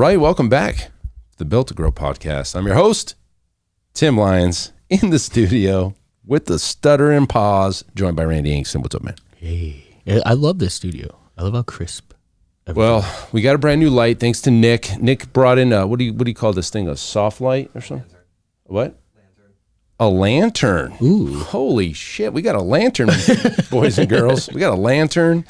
right, welcome back to the Built to Grow podcast. I'm your host, Tim Lyons, in the studio with the stutter and pause, joined by Randy Inkson. What's up, man? Hey, I love this studio. I love how crisp. Well, we got a brand new light thanks to Nick. Nick brought in what do you call this thing? A soft light or something? Lantern. What? A lantern. Ooh. Holy shit. We got a lantern, boys and girls. We got a lantern.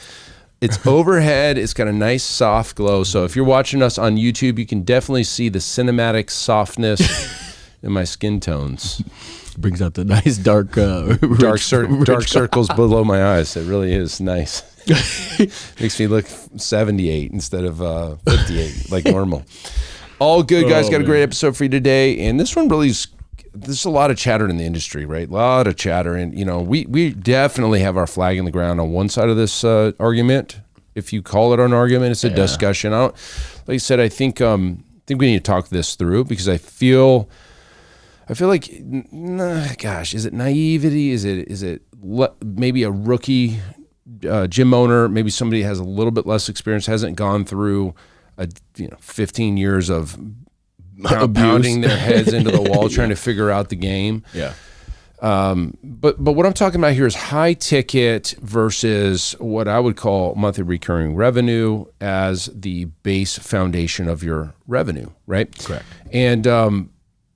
It's overhead. It's got a nice soft glow. So if you're watching us on YouTube, you can definitely see the cinematic softness in my skin tones. Brings out the nice dark circles below my eyes. It really is nice. Makes me look 78 instead of 58 like normal. All good, guys. Got a great episode for you today. And this one really is... There's a lot of chatter in the industry, right? A lot of chatter. And, you know, we definitely have our flag in the ground on one side of this argument. If you call it an argument, it's a discussion. Like I said, I think we need to talk this through because I feel like, gosh, is it naivety? Is it maybe a rookie gym owner? Maybe somebody has a little bit less experience, hasn't gone through 15 years of pounding their heads into the wall trying to figure out the game. Yeah. But what I'm talking about here is high ticket versus what I would call monthly recurring revenue as the base foundation of your revenue, right? Correct. And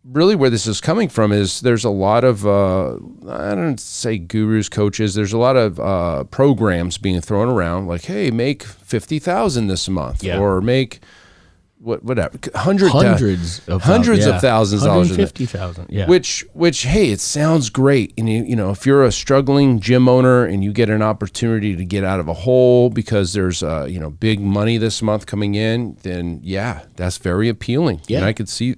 really where this is coming from is there's a lot of, I don't say gurus, coaches, there's a lot of programs being thrown around like, hey, make 50,000 this month or make whatever, hundreds of thousands of dollars, 150,000, yeah. Which, hey, it sounds great. And you know, if you're a struggling gym owner and you get an opportunity to get out of a hole because there's big money this month coming in, then yeah, that's very appealing. Yeah. And I could see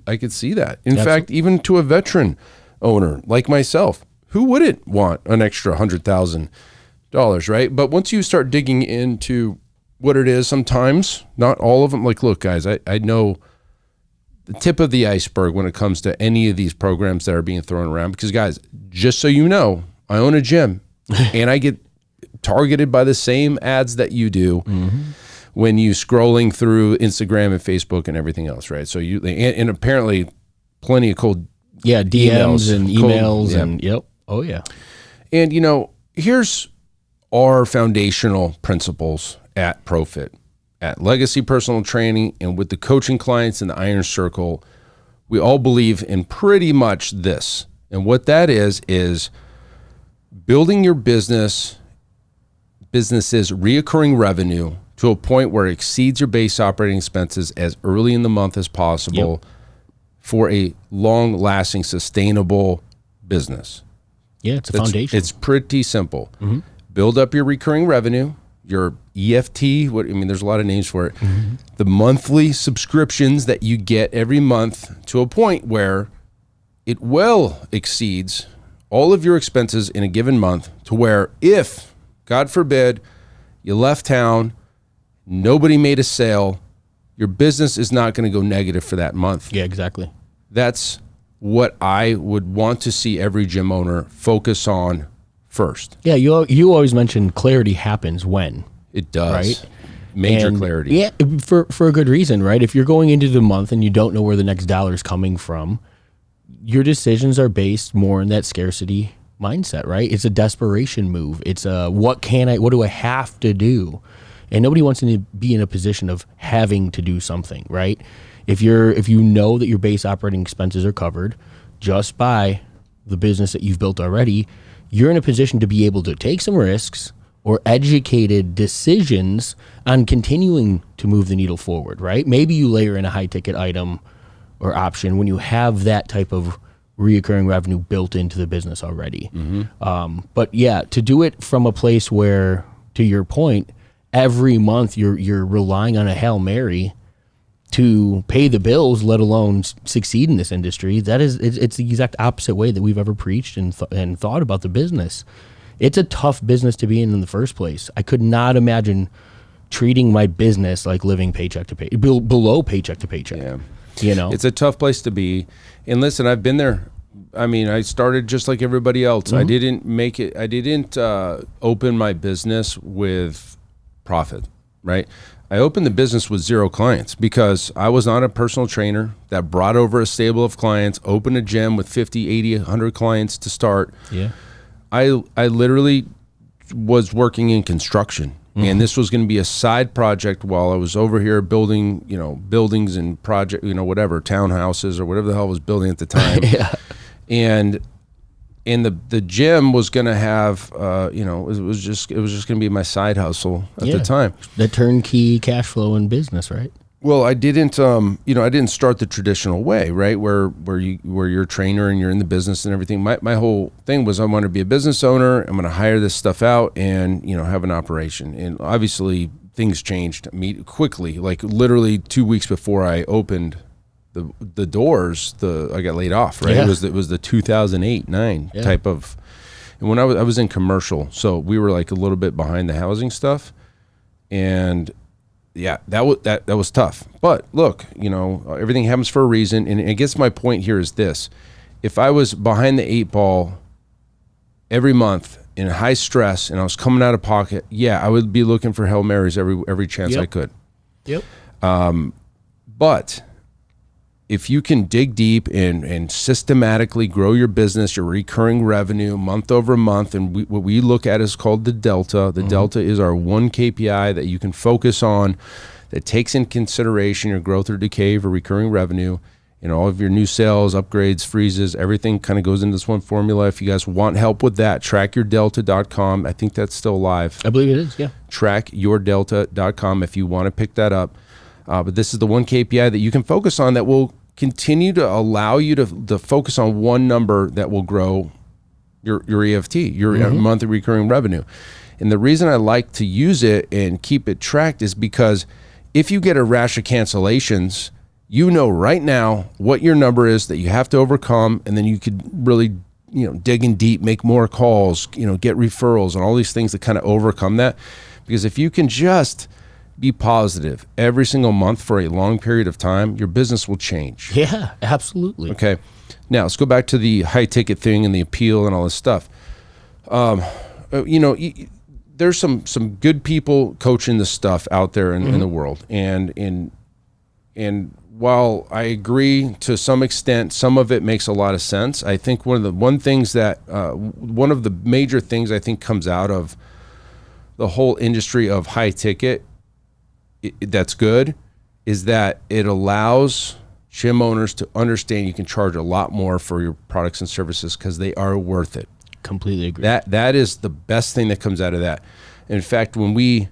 that. In fact, even to a veteran owner like myself, who wouldn't want an extra $100,000, right? But once you start digging into what it is, sometimes, not all of them. Like, look, guys, I know the tip of the iceberg when it comes to any of these programs that are being thrown around. Because, guys, just so you know, I own a gym, and I get targeted by the same ads that you do when you scrolling through Instagram and Facebook and everything else, right? So and apparently plenty of cold DMs and emails and yep. Oh yeah. And here's our foundational principles at Profit, at Legacy Personal Training, and with the coaching clients in the Iron Circle. We all believe in pretty much this. And what that is building your business's reoccurring revenue to a point where it exceeds your base operating expenses as early in the month as possible for a long-lasting, sustainable business. Yeah, it's a foundation. It's pretty simple. Build up your recurring revenue, your EFT, there's a lot of names for it. The monthly subscriptions that you get every month to a point where it well exceeds all of your expenses in a given month, to where if, God forbid, you left town, nobody made a sale, your business is not going to go negative for that month. Yeah, exactly. That's what I would want to see every gym owner focus on first. Yeah, you always mention clarity happens when. It does. Right? Major clarity. Yeah, for a good reason, right? If you're going into the month and you don't know where the next dollar is coming from, your decisions are based more in that scarcity mindset, right? It's a desperation move. It's what do I have to do? And nobody wants to be in a position of having to do something, right? If you know that your base operating expenses are covered just by the business that you've built already, you're in a position to be able to take some risks or educated decisions on continuing to move the needle forward, right? Maybe you layer in a high ticket item or option when you have that type of reoccurring revenue built into the business already. But yeah, to do it from a place where, to your point, every month you're relying on a Hail Mary to pay the bills, let alone succeed in this industry, it's the exact opposite way that we've ever preached and thought about the business. It's a tough business to be in the first place. I could not imagine treating my business like living paycheck to paycheck, below paycheck to paycheck. Yeah. It's a tough place to be. And listen, I've been there. I mean, I started just like everybody else. I didn't make it. I didn't open my business with profit, right? I opened the business with 0 clients because I was not a personal trainer that brought over a stable of clients, opened a gym with 50, 80, 100 clients to start. Yeah. I literally was working in construction, and this was going to be a side project while I was over here building, buildings and project, whatever, townhouses or whatever the hell I was building at the time. Yeah. And the gym was going to have, it was just going to be my side hustle at the time. The turnkey cash flow in business, right? Well, I didn't, I didn't start the traditional way, right? Where you're a trainer and you're in the business and everything. My whole thing was I want to be a business owner. I'm going to hire this stuff out and, have an operation. And obviously things changed quickly. Like literally 2 weeks before I opened the doors, I got laid off, right? Yeah. It was the 2008-9 type of, and when I was in commercial, so we were like a little bit behind the housing stuff, and yeah, that was tough. But look, everything happens for a reason, and I guess my point here is this: if I was behind the 8 ball every month in high stress and I was coming out of pocket, I would be looking for Hail Marys every chance I could. Yep. But if you can dig deep and systematically grow your business, your recurring revenue month over month, and what we look at is called the delta. The delta is our one KPI that you can focus on that takes in consideration your growth or decay for recurring revenue. All of your new sales, upgrades, freezes, everything kind of goes into this one formula. If you guys want help with that, trackyourdelta.com. I think that's still live. I believe it is, yeah. Trackyourdelta.com if you want to pick that up. But this is the one KPI that you can focus on that will continue to allow you to focus on one number that will grow your EFT, your monthly recurring revenue. And the reason I like to use it and keep it tracked is because if you get a rash of cancellations, right now what your number is that you have to overcome, and then you could really dig in deep, make more calls, get referrals and all these things that kind of overcome that. Because if you can just be positive every single month for a long period of time, your business will change. Yeah, absolutely. Okay. Now let's go back to the high ticket thing and the appeal and all this stuff. There's some good people coaching this stuff out there in the world. And while I agree to some extent, some of it makes a lot of sense. I think one of the major things I think comes out of the whole industry of high ticket that's good is that it allows gym owners to understand you can charge a lot more for your products and services because they are worth it. Completely agree. That is the best thing that comes out of that. In fact, when we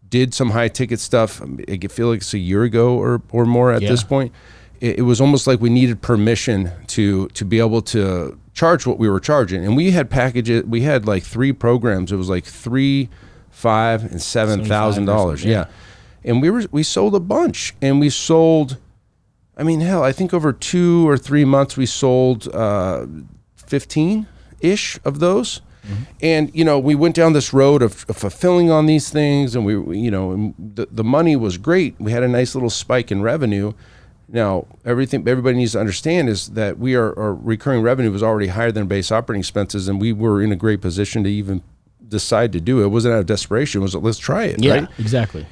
did some high ticket stuff, I feel like it's a year ago or more at this point, it was almost like we needed permission to be able to charge what we were charging. And we had packages, we had like 3 programs. It was like $3,000, $5,000, and $7,000. Yeah. And we sold a bunch, and we sold, I think over 2 or 3 months we sold 15-ish of those. And we went down this road of fulfilling on these things, and and the money was great. We had a nice little spike in revenue. Now everybody needs to understand is that our recurring revenue was already higher than base operating expenses, and we were in a great position to even decide to do it. It wasn't out of desperation. It was let's try it. Yeah, right? Exactly.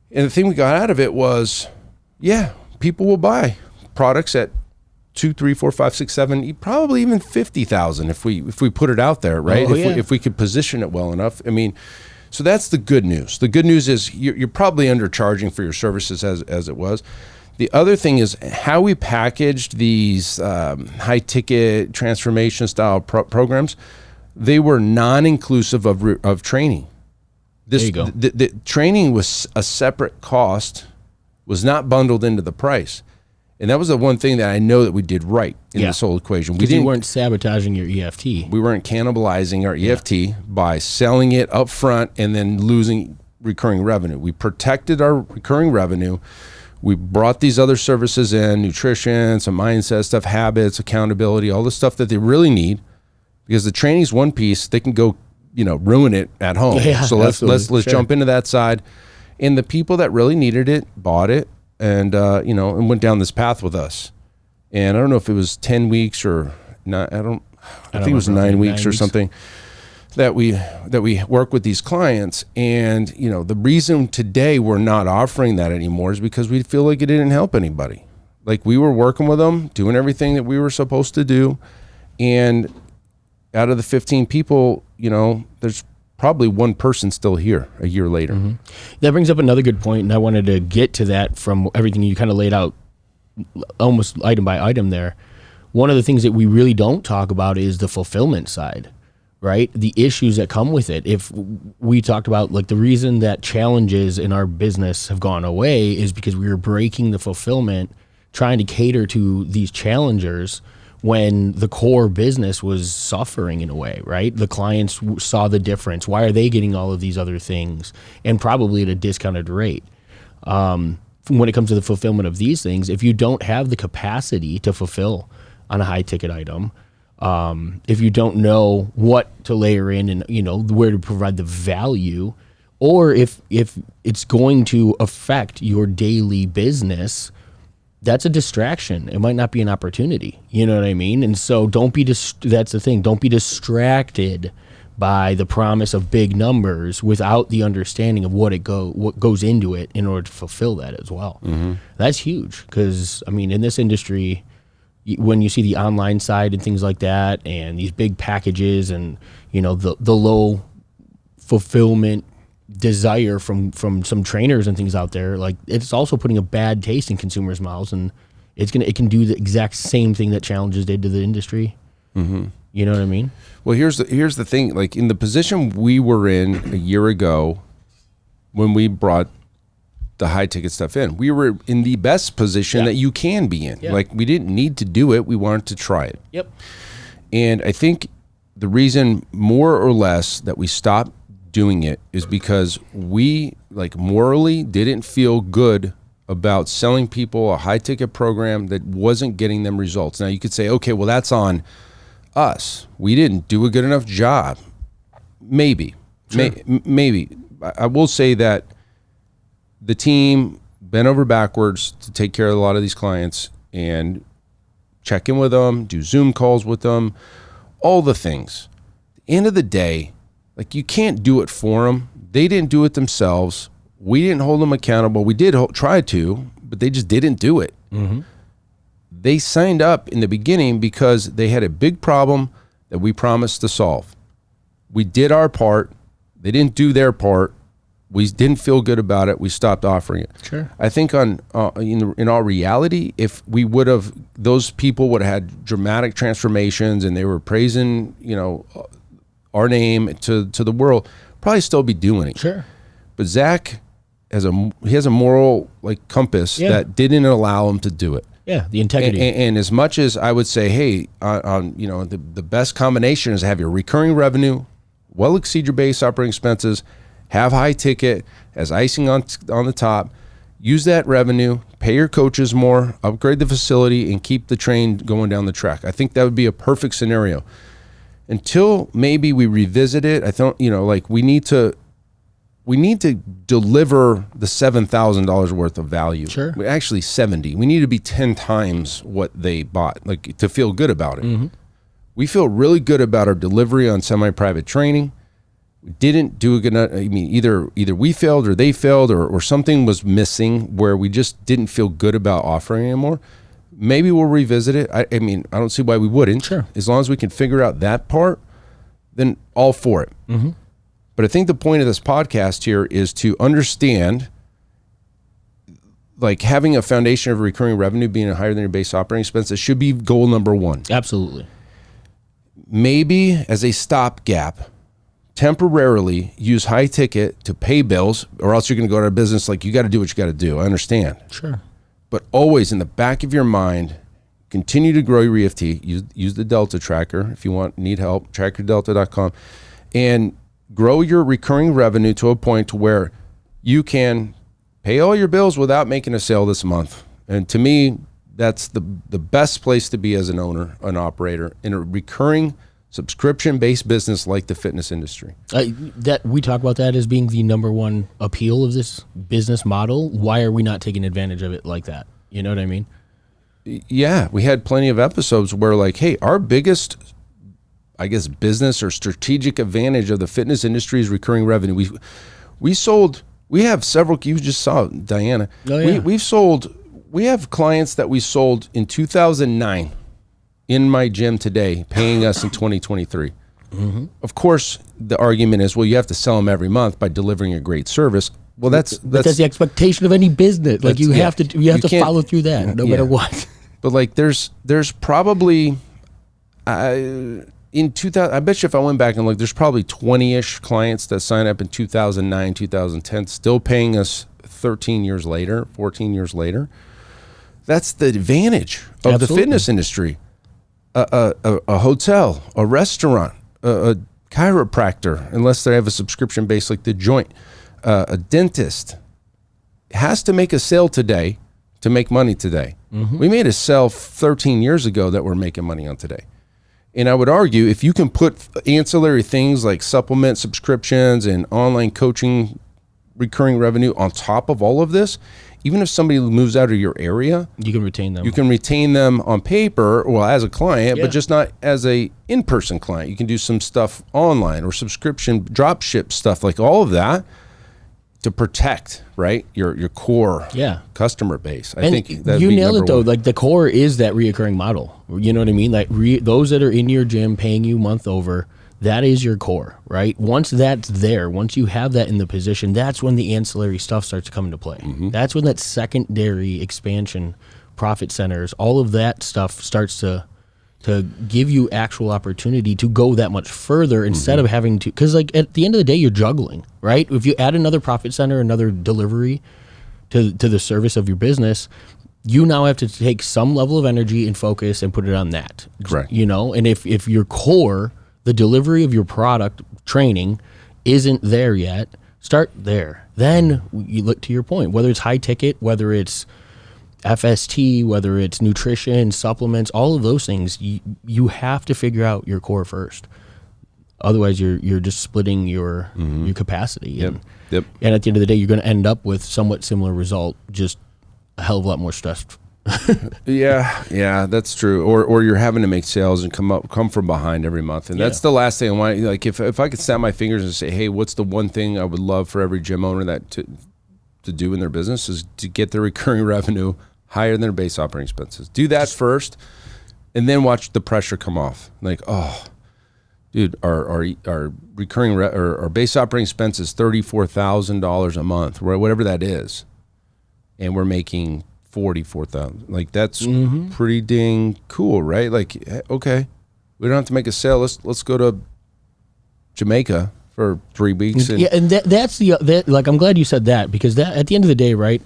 And the thing we got out of it was, people will buy products at 2, 3, 4, 5, 6, 7, probably even 50,000 if we put it out there, right? If we could position it well enough. So that's the good news. The good news is you're probably undercharging for your services as it was. The other thing is how we packaged these high ticket transformation style programs. They were non-inclusive of training. There you go. The training was a separate cost, was not bundled into the price. And that was the one thing that I know that we did right in this whole equation. You weren't sabotaging your EFT. We weren't cannibalizing our EFT by selling it up front and then losing recurring revenue. We protected our recurring revenue. We brought these other services in, nutrition, some mindset stuff, habits, accountability, all the stuff that they really need. Because the training's one piece, they can go ruin it at home. Yeah, so let's jump into that side. And the people that really needed it bought it and and went down this path with us. And I don't know if it was 10 weeks or not. I think it was 9 weeks or something. that we work with these clients, and the reason today we're not offering that anymore is because we feel like it didn't help anybody. Like, we were working with them, doing everything that we were supposed to do, and out of the 15 people, there's probably one person still here a year later. Mm-hmm. That brings up another good point, and I wanted to get to that from everything you kind of laid out almost item by item there. One of the things that we really don't talk about is the fulfillment side, right? The issues that come with it. If we talked about, like, the reason that challenges in our business have gone away is because we were breaking the fulfillment, trying to cater to these challengers when the core business was suffering in a way, right? The clients saw the difference. Why are they getting all of these other things, and probably at a discounted rate? When it comes to the fulfillment of these things, if you don't have the capacity to fulfill on a high ticket item, if you don't know what to layer in and where to provide the value, or if it's going to affect your daily business, that's a distraction. It might not be an opportunity. You know what I mean? And so that's the thing. Don't be distracted by the promise of big numbers without the understanding of what goes into it in order to fulfill that as well. Mm-hmm. That's huge, because in this industry, when you see the online side and things like that, and these big packages, and the low fulfillment desire from some trainers and things out there, like, it's also putting a bad taste in consumers' mouths, and it can do the exact same thing that challenges did to the industry. Mm-hmm. You know what I mean? Well, here's the thing. Like, in the position we were in a year ago, when we brought the high ticket stuff in, we were in the best position that you can be in. Like, we didn't need to do it. We wanted to try it. Yep. And I think the reason, more or less, that we stopped doing it is because we, like, morally didn't feel good about selling people a high ticket program that wasn't getting them results. Now, you could say, okay, well, that's on us. We didn't do a good enough job. Maybe. Sure. Maybe. I will say that the team bent over backwards to take care of a lot of these clients and check in with them, do Zoom calls with them, all the things. At the end of the day, like, you can't do it for them. They didn't do it themselves. We didn't hold them accountable. We did try to, but they just didn't do it. Mm-hmm. They signed up in the beginning because they had a big problem that we promised to solve. We did our part. They didn't do their part. We didn't feel good about it. We stopped offering it. Sure. I think in our reality, if we would have, those people would have had dramatic transformations, and they were praising, our name to the world, probably still be doing it. Sure. But Zach has a moral, like, compass that didn't allow him to do it. Yeah, the integrity. And as much as I would say, hey, the best combination is have your recurring revenue well exceed your base operating expenses, have high ticket as icing on the top, use that revenue, pay your coaches more, upgrade the facility, and keep the train going down the track. I think that would be a perfect scenario. Until maybe we revisit it, I thought, we need to deliver the $7,000 worth of value. Sure. Actually, 70. We need to be 10 times what they bought, like, to feel good about it. Mm-hmm. We feel really good about our delivery on semi-private training. We didn't do a good enough. Either we failed, or they failed, or something was missing where we just didn't feel good about offering anymore. Maybe we'll revisit it. I don't see why we wouldn't. Sure. As long as we can figure out that part, then all for it. Mm-hmm. But I think the point of this podcast here is to understand, like, having a foundation of recurring revenue being higher than your base operating expenses should be goal number one. Absolutely. Maybe as a stopgap, temporarily use high ticket to pay bills, or else you're going to go out of business. Like, you got to do what you got to do. I understand. Sure. But always in the back of your mind, continue to grow your EFT. Use the Delta tracker if you need help. TrackYourDelta.com, and grow your recurring revenue to a point to where you can pay all your bills without making a sale this month. And to me, that's the best place to be as an owner, an operator in a recurring subscription-based business like the fitness industry. That we talk about that as being the number one appeal of this business model. Why are we not taking advantage of it like that? You know what I mean? Yeah, we had plenty of episodes where, like, hey, our biggest I guess, business or strategic advantage of the fitness industry is recurring revenue. We have several, you just saw Diana. Oh, yeah. We have clients that we sold in 2009 in my gym today, paying us in 2023. Mm-hmm. Of course, the argument is, well, you have to sell them every month by delivering a great service. Well, that's the expectation of any business. Like you have to follow through that no matter what. But like there's probably in 2000, I bet you if I went back and looked, there's probably 20-ish clients that signed up in 2009, 2010, still paying us 13 years later, 14 years later. That's the advantage of the fitness industry. A hotel, a restaurant, a chiropractor, unless they have a subscription base like The Joint, a dentist has to make a sale today to make money today. Mm-hmm. We made a sale 13 years ago that we're making money on today. And I would argue if you can put ancillary things like supplement subscriptions and online coaching recurring revenue on top of all of this, even if somebody moves out of your area, you can retain them. You can retain them on paper, well, as a client, but just not as a in-person client. You can do some stuff online or subscription, drop ship stuff, like all of that to protect, right, your core customer base. I think that you nailed it though. Like the core is that reoccurring model. You know what I mean? Like those that are in your gym paying you month over, that is your core, right? Once that's there, once you have that in the position, that's when the ancillary stuff starts to come into play. Mm-hmm. That's when that secondary expansion, profit centers, all of that stuff starts to give you actual opportunity to go that much further instead of having to, because like at the end of the day, you're juggling, right? If you add another profit center, another delivery to the service of your business, you now have to take some level of energy and focus and put it on that. Correct. You know, and if your core, the delivery of your product training isn't there yet, start there. Then you look to your point, whether it's high ticket, whether it's FST, whether it's nutrition, supplements, all of those things, you have to figure out your core first. Otherwise, you're just splitting your capacity. Yep. And at the end of the day, you're going to end up with somewhat similar result, just a hell of a lot more stressed. Yeah, that's true. Or you're having to make sales and come from behind every month, and that's the last thing I want. Like if I could snap my fingers and say, hey, what's the one thing I would love for every gym owner that to do in their business is to get their recurring revenue higher than their base operating expenses. Do that first, and then watch the pressure come off. Like, oh, dude, our recurring our base operating expense is $34,000 a month, whatever that is, and we're making $44,000. Like that's pretty dang cool, right? Like, okay, we don't have to make a sale. Let's go to Jamaica for 3 weeks. And that's like, I'm glad you said that, because that at the end of the day, right,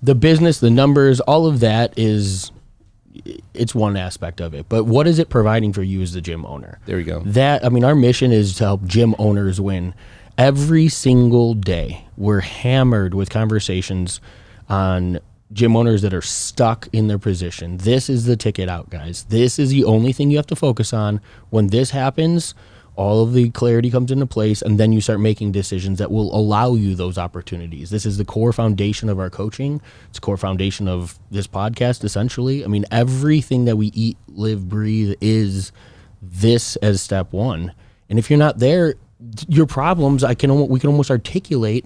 the business, the numbers, all of that it's one aspect of it. But what is it providing for you as the gym owner? There you go. Our mission is to help gym owners win. Every single day, we're hammered with conversations on gym owners that are stuck in their position. This is the ticket out, guys. This is the only thing you have to focus on. When this happens, all of the clarity comes into place, and then you start making decisions that will allow you those opportunities. This is the core foundation of our coaching. It's the core foundation of this podcast, essentially. I mean, everything that we eat, live, breathe is this as step one. And if you're not there, your problems we can almost articulate,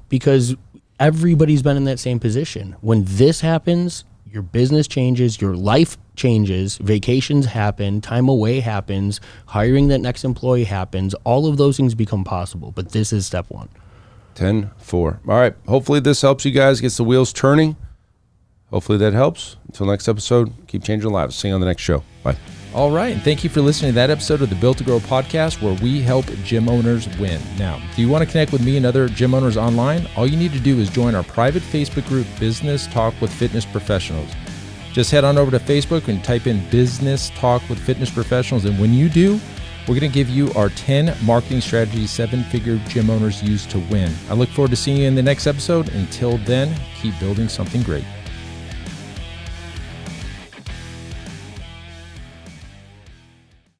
because everybody's been in that same position. When this happens, your business changes, your life changes, vacations happen, time away happens, hiring that next employee happens. All of those things become possible, but this is step one. 10-4. All right. Hopefully this helps you guys, gets the wheels turning. Hopefully that helps. Until next episode, keep changing lives. See you on the next show. Bye. All right, and thank you for listening to that episode of the Built to Grow podcast, where we help gym owners win. Now, do you want to connect with me and other gym owners online? All you need to do is join our private Facebook group, Business Talk with Fitness Professionals. Just head on over to Facebook and type in Business Talk with Fitness Professionals, and when you do, we're going to give you our 10 marketing strategies 7-figure gym owners use to win. I look forward to seeing you in the next episode. Until then, keep building something great.